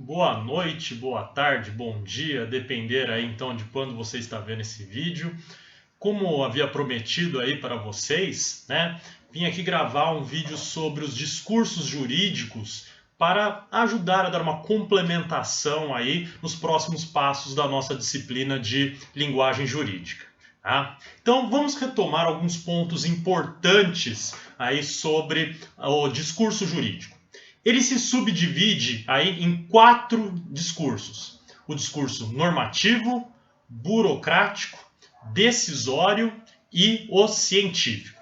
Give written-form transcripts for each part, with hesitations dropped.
Boa noite, boa tarde, bom dia, depender aí então de quando você está vendo esse vídeo. Como havia prometido aí para vocês, né, vim aqui gravar um vídeo sobre os discursos jurídicos para ajudar a dar uma complementação aí nos próximos passos da nossa disciplina de linguagem jurídica. Tá? Então vamos retomar alguns pontos importantes aí sobre o discurso jurídico. Ele se subdivide aí em 4 discursos: o discurso normativo, burocrático, decisório e o científico.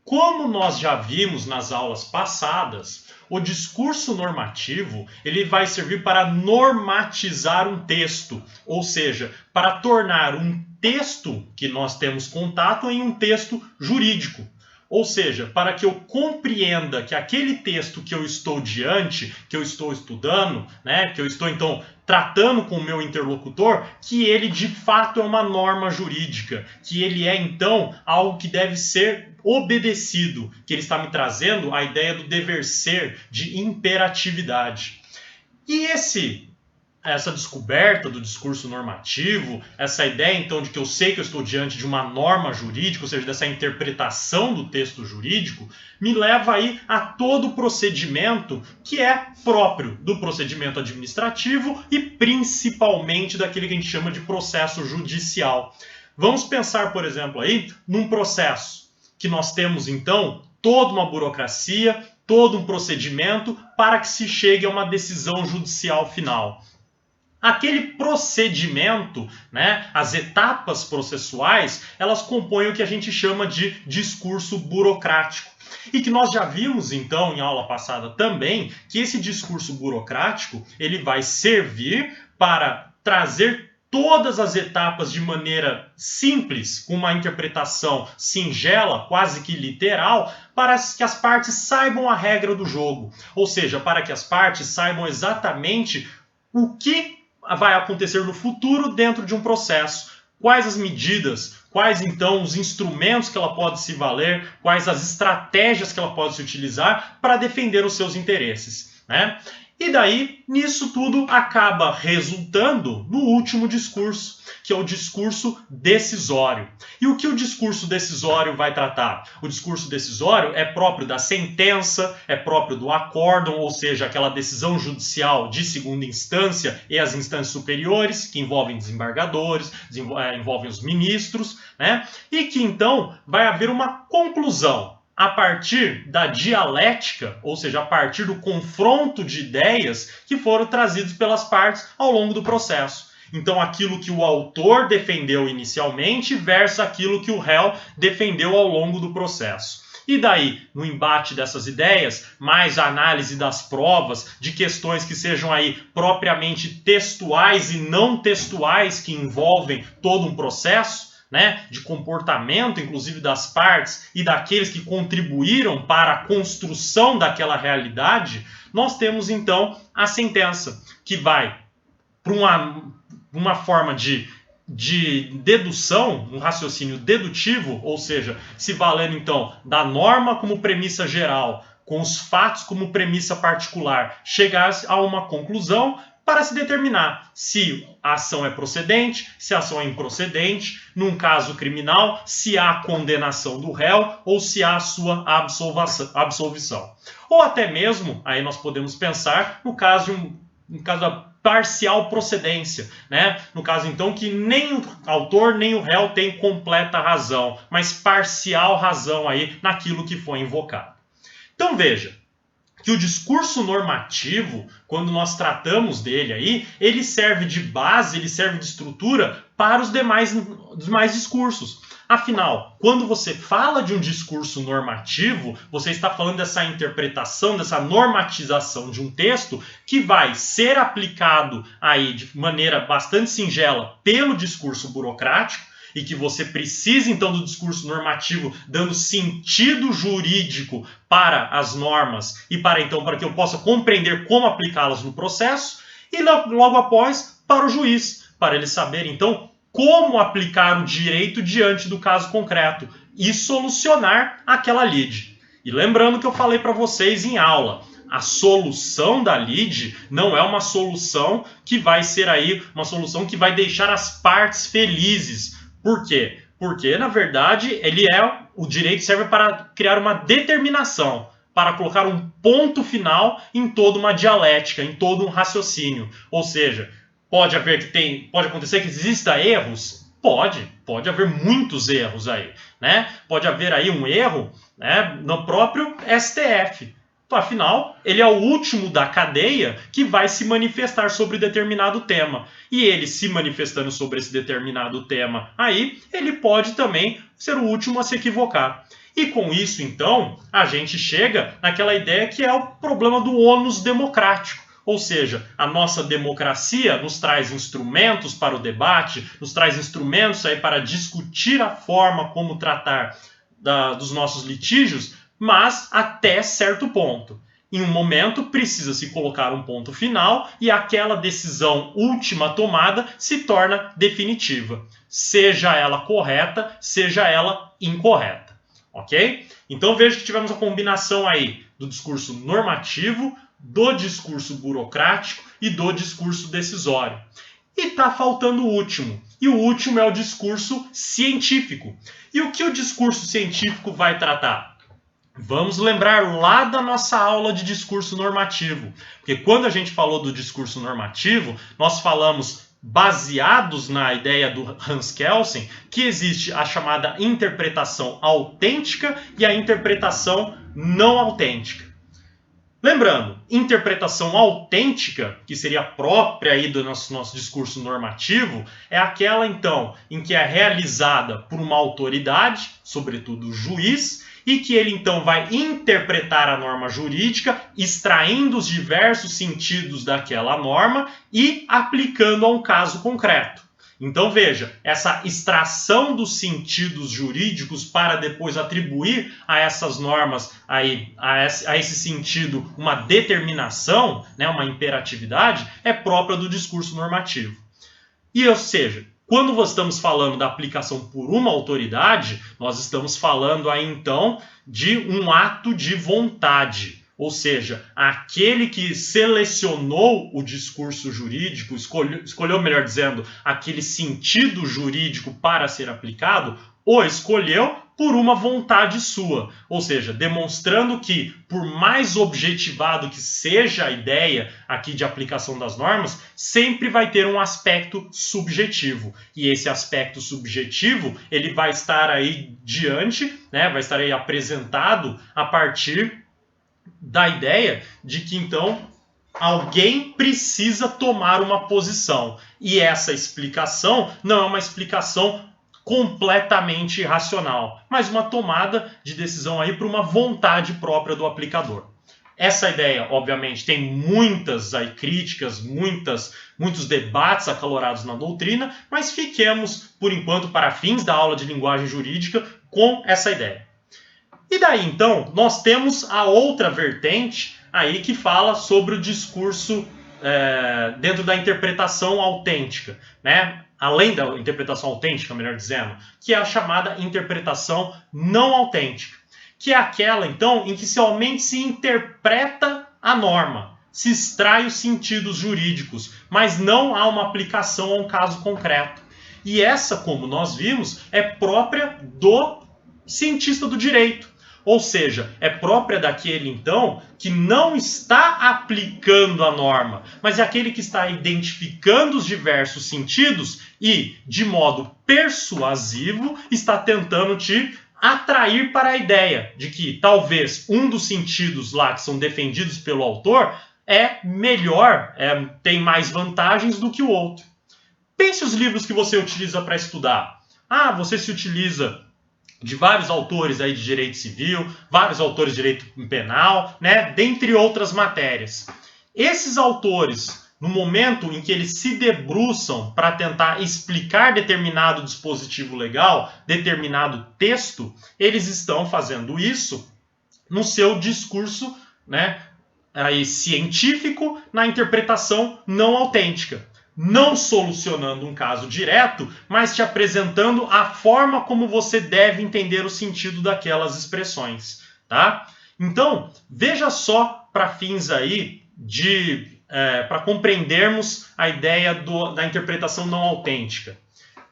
Como nós já vimos nas aulas passadas, o discurso normativo ele vai servir para normatizar um texto, ou seja, para tornar um texto que nós temos contato em um texto jurídico. Ou seja, para que eu compreenda que aquele texto que eu estou diante, que eu estou estudando, né, que eu estou então tratando com o meu interlocutor, que ele de fato é uma norma jurídica, que ele é então algo que deve ser obedecido, que ele está me trazendo a ideia do dever ser, de imperatividade. E essa descoberta do discurso normativo, essa ideia então de que eu sei que eu estou diante de uma norma jurídica, ou seja, dessa interpretação do texto jurídico, me leva aí a todo o procedimento que é próprio do procedimento administrativo e principalmente daquele que a gente chama de processo judicial. Vamos pensar, por exemplo, aí num processo que nós temos então toda uma burocracia, todo um procedimento para que se chegue a uma decisão judicial final. Aquele procedimento, né, as etapas processuais, elas compõem o que a gente chama de discurso burocrático. E que nós já vimos, então, em aula passada também, que esse discurso burocrático ele vai servir para trazer todas as etapas de maneira simples, com uma interpretação singela, quase que literal, para que as partes saibam a regra do jogo. Ou seja, para que as partes saibam exatamente o que vai acontecer no futuro dentro de um processo. Quais as medidas, quais então os instrumentos que ela pode se valer, quais as estratégias que ela pode se utilizar para defender os seus interesses, né? E daí, nisso tudo, acaba resultando no último discurso, que é o discurso decisório. E o que o discurso decisório vai tratar? O discurso decisório é próprio da sentença, é próprio do acórdão, ou seja, aquela decisão judicial de segunda instância e as instâncias superiores, que envolvem desembargadores, envolvem os ministros, né? E que então vai haver uma conclusão a partir da dialética, ou seja, a partir do confronto de ideias que foram trazidos pelas partes ao longo do processo. Então, aquilo que o autor defendeu inicialmente versus aquilo que o réu defendeu ao longo do processo. E daí, no embate dessas ideias, mais a análise das provas, de questões que sejam aí propriamente textuais e não textuais, que envolvem todo um processo, né, de comportamento, inclusive das partes e daqueles que contribuíram para a construção daquela realidade, nós temos então a sentença, que vai para uma forma de dedução, um raciocínio dedutivo, ou seja, se valendo então da norma como premissa geral, com os fatos como premissa particular, chegar a uma conclusão para se determinar se a ação é procedente, se a ação é improcedente, num caso criminal, se há condenação do réu ou se há a sua absolvição. Ou até mesmo, aí nós podemos pensar no caso da parcial procedência, né? No caso, então, que nem o autor nem o réu tem completa razão, mas parcial razão aí naquilo que foi invocado. Então, veja, que o discurso normativo, quando nós tratamos dele aí, ele serve de base, ele serve de estrutura para os demais discursos. Afinal, quando você fala de um discurso normativo, você está falando dessa interpretação, dessa normatização de um texto que vai ser aplicado aí de maneira bastante singela pelo discurso burocrático, e que você precisa então do discurso normativo dando sentido jurídico para as normas e para que eu possa compreender como aplicá-las no processo, e logo após para o juiz, para ele saber então como aplicar o direito diante do caso concreto e solucionar aquela lide. E lembrando que eu falei para vocês em aula, a solução da lide não é uma solução que vai ser aí uma solução que vai deixar as partes felizes. Por quê? Porque, na verdade, o direito serve para criar uma determinação, para colocar um ponto final em toda uma dialética, em todo um raciocínio. Ou seja, pode acontecer que exista erros? Pode haver muitos erros aí, né? Pode haver aí um erro, né, no próprio STF. Afinal, ele é o último da cadeia que vai se manifestar sobre determinado tema. E ele se manifestando sobre esse determinado tema aí, ele pode também ser o último a se equivocar. E com isso, então, a gente chega naquela ideia que é o problema do ônus democrático. Ou seja, a nossa democracia nos traz instrumentos para o debate, nos traz instrumentos aí para discutir a forma como tratar dos nossos litígios, mas até certo ponto. Em um momento, precisa-se colocar um ponto final e aquela decisão última tomada se torna definitiva. Seja ela correta, seja ela incorreta. Ok? Então veja que tivemos a combinação aí do discurso normativo, do discurso burocrático e do discurso decisório. E está faltando o último. E o último é o discurso científico. E o que o discurso científico vai tratar? Vamos lembrar lá da nossa aula de discurso normativo. Porque quando a gente falou do discurso normativo, nós falamos, baseados na ideia do Hans Kelsen, que existe a chamada interpretação autêntica e a interpretação não autêntica. Lembrando, interpretação autêntica, que seria própria aí do nosso discurso normativo, é aquela, então, em que é realizada por uma autoridade, sobretudo o juiz, e que ele, então, vai interpretar a norma jurídica, extraindo os diversos sentidos daquela norma e aplicando a um caso concreto. Então, veja, essa extração dos sentidos jurídicos para depois atribuir a essas normas, a esse sentido, uma determinação, né, uma imperatividade, é própria do discurso normativo. E, ou seja, quando nós estamos falando da aplicação por uma autoridade, nós estamos falando aí, então, de um ato de vontade. Ou seja, aquele que selecionou o discurso jurídico, escolheu, melhor dizendo, aquele sentido jurídico para ser aplicado, o escolheu por uma vontade sua. Ou seja, demonstrando que, por mais objetivado que seja a ideia aqui de aplicação das normas, sempre vai ter um aspecto subjetivo. E esse aspecto subjetivo, ele vai estar aí diante, né, vai estar aí apresentado a partir da ideia de que, então, alguém precisa tomar uma posição. E essa explicação não é uma explicação completamente irracional, mas uma tomada de decisão aí por uma vontade própria do aplicador. Essa ideia, obviamente, tem muitas aí críticas, muitos debates acalorados na doutrina, mas fiquemos, por enquanto, para fins da aula de linguagem jurídica, com essa ideia. E daí, então, nós temos a outra vertente aí que fala sobre o discurso dentro da interpretação autêntica, né? Além da interpretação autêntica, melhor dizendo, que é a chamada interpretação não autêntica, que é aquela, então, em que somente se interpreta a norma, se extrai os sentidos jurídicos, mas não há uma aplicação a um caso concreto. E essa, como nós vimos, é própria do cientista do direito. Ou seja, é própria daquele, então, que não está aplicando a norma, mas é aquele que está identificando os diversos sentidos e, de modo persuasivo, está tentando te atrair para a ideia de que talvez um dos sentidos lá que são defendidos pelo autor é melhor, tem mais vantagens do que o outro. Pense os livros que você utiliza para estudar. Você se utiliza de vários autores aí de direito civil, vários autores de direito penal, né, dentre outras matérias. Esses autores, no momento em que eles se debruçam para tentar explicar determinado dispositivo legal, determinado texto, eles estão fazendo isso no seu discurso, né, aí, científico, na interpretação não autêntica. Não solucionando um caso direto, mas te apresentando a forma como você deve entender o sentido daquelas expressões, tá? Então, veja só para fins aí para compreendermos a ideia da interpretação não autêntica.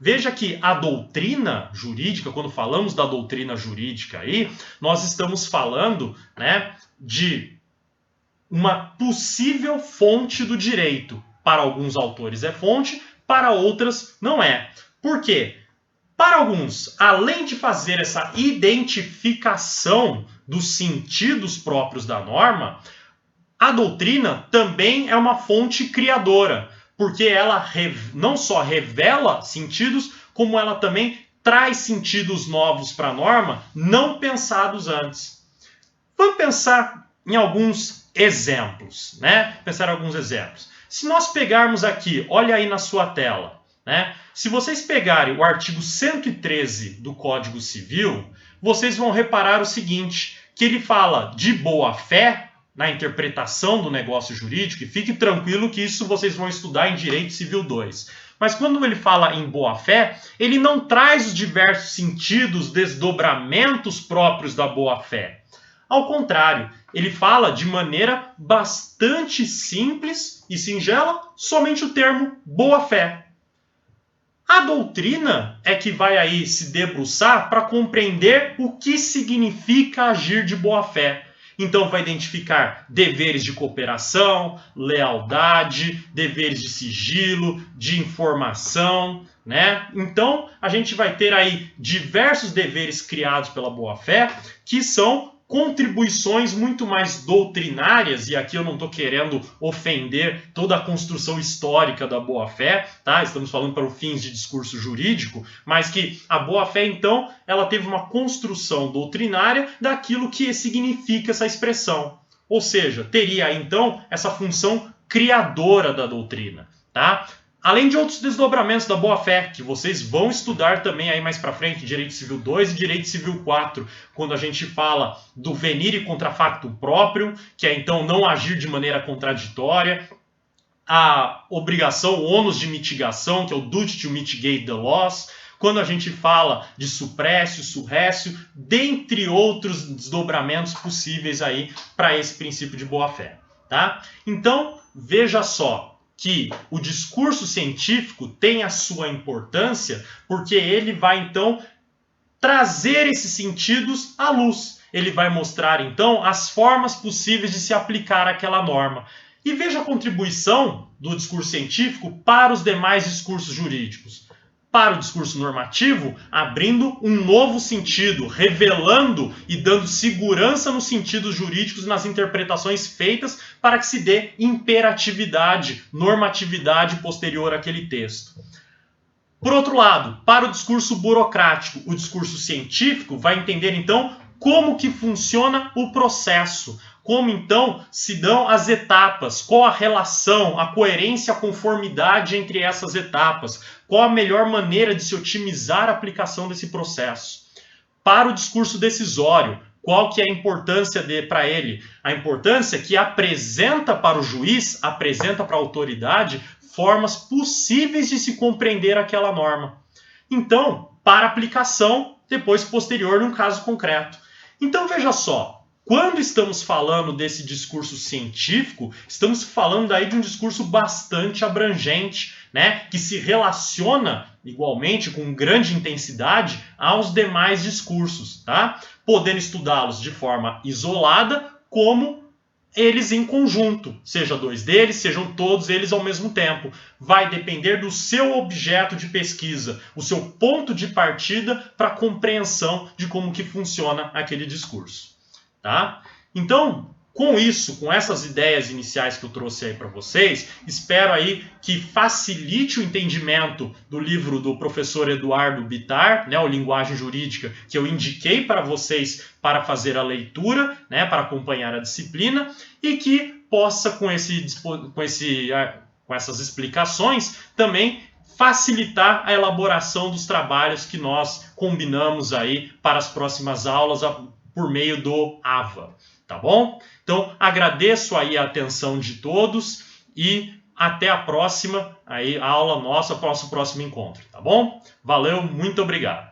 Veja que a doutrina jurídica, quando falamos da doutrina jurídica aí, nós estamos falando, né, de uma possível fonte do direito. Para alguns autores é fonte, para outras não é. Por quê? Para alguns, além de fazer essa identificação dos sentidos próprios da norma, a doutrina também é uma fonte criadora, porque ela não só revela sentidos, como ela também traz sentidos novos para a norma, não pensados antes. Vamos pensar em alguns exemplos, né? Se nós pegarmos aqui, olha aí na sua tela, né? Se vocês pegarem o artigo 113 do Código Civil, vocês vão reparar o seguinte, que ele fala de boa-fé na interpretação do negócio jurídico, e fique tranquilo que isso vocês vão estudar em Direito Civil 2. Mas quando ele fala em boa-fé, ele não traz os diversos sentidos, desdobramentos próprios da boa-fé. Ao contrário, ele fala de maneira bastante simples e singela, somente o termo boa-fé. A doutrina é que vai aí se debruçar para compreender o que significa agir de boa-fé. Então vai identificar deveres de cooperação, lealdade, deveres de sigilo, de informação, né? Então a gente vai ter aí diversos deveres criados pela boa-fé que são contribuições muito mais doutrinárias, e aqui eu não estou querendo ofender toda a construção histórica da boa-fé, tá? Estamos falando para os fins de discurso jurídico, mas que a boa-fé, então, ela teve uma construção doutrinária daquilo que significa essa expressão. Ou seja, teria, então, essa função criadora da doutrina, tá? Além de outros desdobramentos da boa-fé, que vocês vão estudar também aí mais para frente, Direito Civil 2 e Direito Civil 4, quando a gente fala do venire contra facto próprio, que é então não agir de maneira contraditória, a obrigação, o ônus de mitigação, que é o duty to mitigate the loss, quando a gente fala de suprécio, surrécio, dentre outros desdobramentos possíveis aí para esse princípio de boa-fé, tá? Então, veja só, que o discurso científico tem a sua importância porque ele vai, então, trazer esses sentidos à luz. Ele vai mostrar, então, as formas possíveis de se aplicar aquela norma. E veja a contribuição do discurso científico para os demais discursos jurídicos. Para o discurso normativo, abrindo um novo sentido, revelando e dando segurança nos sentidos jurídicos, nas interpretações feitas para que se dê imperatividade, normatividade posterior àquele texto. Por outro lado, para o discurso burocrático, o discurso científico vai entender, então, como que funciona o processo, como então se dão as etapas, qual a relação, a coerência, a conformidade entre essas etapas, qual a melhor maneira de se otimizar a aplicação desse processo. Para o discurso decisório, qual que é a importância para ele? A importância que apresenta para o juiz, apresenta para a autoridade, formas possíveis de se compreender aquela norma. Então, para aplicação, depois posterior num caso concreto. Então veja só, quando estamos falando desse discurso científico, estamos falando aí de um discurso bastante abrangente, né, que se relaciona igualmente com grande intensidade aos demais discursos, tá? Podendo estudá-los de forma isolada, como eles em conjunto, seja dois deles, sejam todos eles ao mesmo tempo. Vai depender do seu objeto de pesquisa, o seu ponto de partida para a compreensão de como que funciona aquele discurso. Tá? Então, com isso, com essas ideias iniciais que eu trouxe aí para vocês, espero aí que facilite o entendimento do livro do professor Eduardo Bittar, né, o Linguagem Jurídica, que eu indiquei para vocês para fazer a leitura, né, para acompanhar a disciplina, e que possa, com essas explicações, também facilitar a elaboração dos trabalhos que nós combinamos aí para as próximas aulas por meio do AVA, tá bom? Então, agradeço aí a atenção de todos e até a próxima aí, a aula nossa, próximo encontro, tá bom? Valeu, muito obrigado.